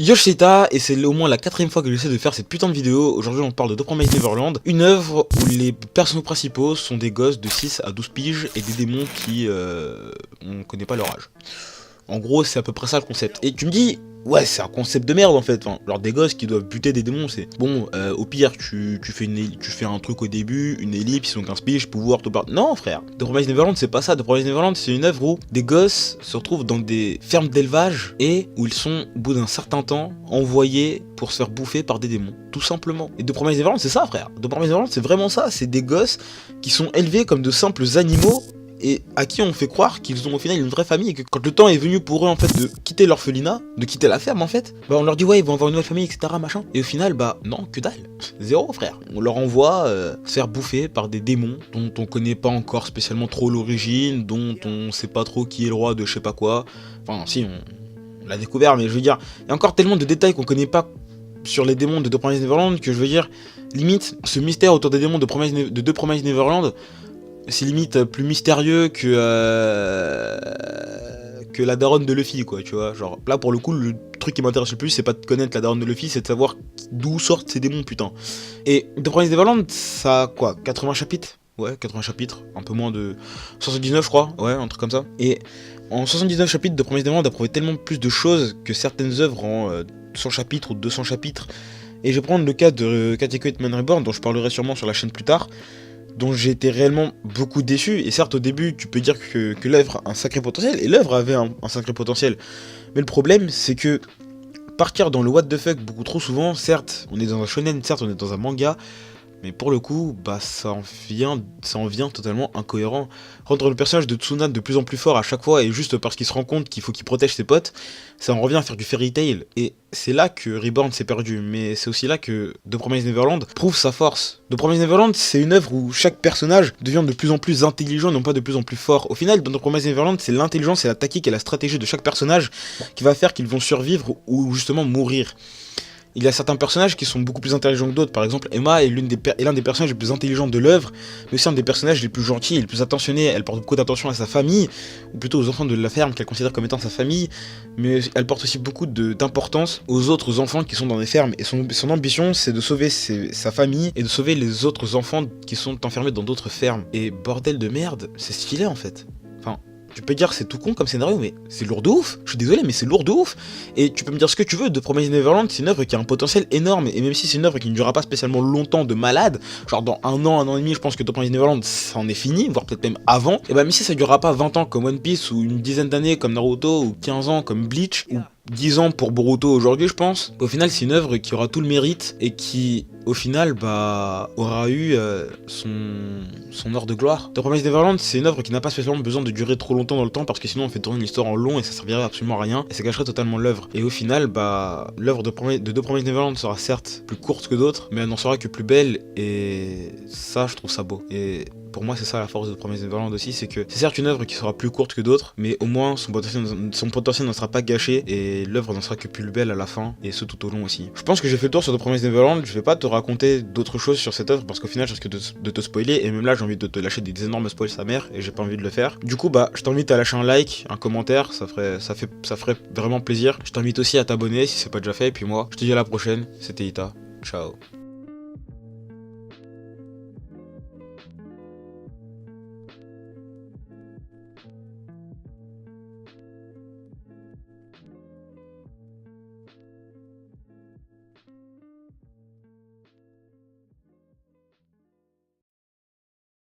Yosh c'est Ita, et c'est au moins la 4ème fois que j'essaie de faire cette putain de vidéo. Aujourd'hui on parle de The Promised Neverland, une œuvre où les personnages principaux sont des gosses de 6 à 12 piges et des démons qui on connaît pas leur âge. En gros c'est à peu près ça le concept. Et tu me dis, ouais c'est un concept de merde en fait, enfin, genre des gosses qui doivent buter des démons, c'est bon, au pire tu fais un truc au début, une ellipse, ils sont 15 piges, pouvoir tout part. Non frère, The Promised Neverland c'est pas ça. The Promised Neverland c'est une œuvre où des gosses se retrouvent dans des fermes d'élevage et où ils sont au bout d'un certain temps envoyés pour se faire bouffer par des démons, tout simplement. Et The Promised Neverland c'est ça frère, The Promised Neverland c'est vraiment ça, c'est des gosses qui sont élevés comme de simples animaux et à qui on fait croire qu'ils ont au final une vraie famille et que quand le temps est venu pour eux en fait de quitter l'orphelinat, de quitter la ferme en fait, bah on leur dit ouais ils vont avoir une nouvelle famille etc machin, et au final bah non, que dalle, zéro frère. On leur envoie se faire bouffer par des démons dont on connaît pas encore spécialement trop l'origine, dont on sait pas trop qui est le roi de je sais pas quoi, enfin si on l'a découvert mais je veux dire, il y a encore tellement de détails qu'on connaît pas sur les démons de The Promised Neverland que je veux dire, limite ce mystère autour des démons de The Promised Neverland, c'est limite plus mystérieux que la daronne de Luffy quoi, tu vois. Genre là pour le coup le truc qui m'intéresse le plus c'est pas de connaître la daronne de Luffy, c'est de savoir d'où sortent ces démons putain. Et The Promised Neverland ça a quoi, 80 chapitres? Ouais 80 chapitres, un peu moins de 79 je crois, ouais un truc comme ça. Et en 79 chapitres The Promised Neverland a prouvé tellement plus de choses que certaines œuvres en 100 chapitres ou 200 chapitres. Et je vais prendre le cas de Katekyo Hitman Reborn dont je parlerai sûrement sur la chaîne plus tard, dont j'ai été réellement beaucoup déçu. Et certes au début tu peux dire que l'œuvre a un sacré potentiel, et l'œuvre avait un sacré potentiel, mais le problème c'est que partir dans le what the fuck beaucoup trop souvent, certes on est dans un shonen, certes on est dans un manga, mais pour le coup, bah ça en vient totalement incohérent. Rendre le personnage de Tsunade de plus en plus fort à chaque fois, et juste parce qu'il se rend compte qu'il faut qu'il protège ses potes, ça en revient à faire du fairy tail. Et c'est là que Reborn s'est perdu, mais c'est aussi là que The Promised Neverland prouve sa force. The Promised Neverland, c'est une œuvre où chaque personnage devient de plus en plus intelligent, non pas de plus en plus fort. Au final, dans The Promised Neverland, c'est l'intelligence et la tactique et la stratégie de chaque personnage qui va faire qu'ils vont survivre ou justement mourir. Il y a certains personnages qui sont beaucoup plus intelligents que d'autres. Par exemple, Emma est l'un des personnages les plus intelligents de l'œuvre, mais aussi un des personnages les plus gentils et les plus attentionnés. Elle porte beaucoup d'attention à sa famille, ou plutôt aux enfants de la ferme qu'elle considère comme étant sa famille, mais elle porte aussi beaucoup d'importance aux autres enfants qui sont dans les fermes. Et son ambition, c'est de sauver sa famille et de sauver les autres enfants qui sont enfermés dans d'autres fermes. Et bordel de merde, c'est stylé en fait. Enfin, tu peux dire que c'est tout con comme scénario, mais c'est lourd de ouf. Je suis désolé, mais c'est lourd de ouf. Et tu peux me dire ce que tu veux, The Promised Neverland, c'est une œuvre qui a un potentiel énorme. Et même si c'est une œuvre qui ne durera pas spécialement longtemps de malade, genre dans un an et demi, je pense que The Promised Neverland, ça en est fini, voire peut-être même avant. Et bah, même si ça durera pas 20 ans comme One Piece, ou une dizaine d'années comme Naruto, ou 15 ans comme Bleach, ou 10 ans pour Boruto aujourd'hui, je pense. Au final, c'est une œuvre qui aura tout le mérite et qui, au final, bah, aura eu son heure de gloire. The Promised Neverland, c'est une œuvre qui n'a pas spécialement besoin de durer trop longtemps dans le temps parce que sinon on fait tourner l'histoire en long et ça servirait absolument à rien et ça gâcherait totalement l'œuvre. Et au final, bah, l'œuvre de The Promised Neverland sera certes plus courte que d'autres, mais elle n'en sera que plus belle et ça, je trouve ça beau. Et pour moi, c'est ça la force de The Promised Neverland aussi, c'est que c'est certes une œuvre qui sera plus courte que d'autres, mais au moins son potentiel n'en sera pas gâché et l'œuvre n'en sera que plus belle à la fin, et ce tout au long aussi. Je pense que j'ai fait le tour sur The Promised Neverland, je vais pas te raconter d'autres choses sur cette œuvre parce qu'au final je risque de te spoiler, et même là j'ai envie de te lâcher des énormes spoils sa mère et j'ai pas envie de le faire. Du coup bah je t'invite à lâcher un like, un commentaire, ça ferait vraiment plaisir. Je t'invite aussi à t'abonner si c'est pas déjà fait, et puis moi je te dis à la prochaine, c'était Ita, ciao.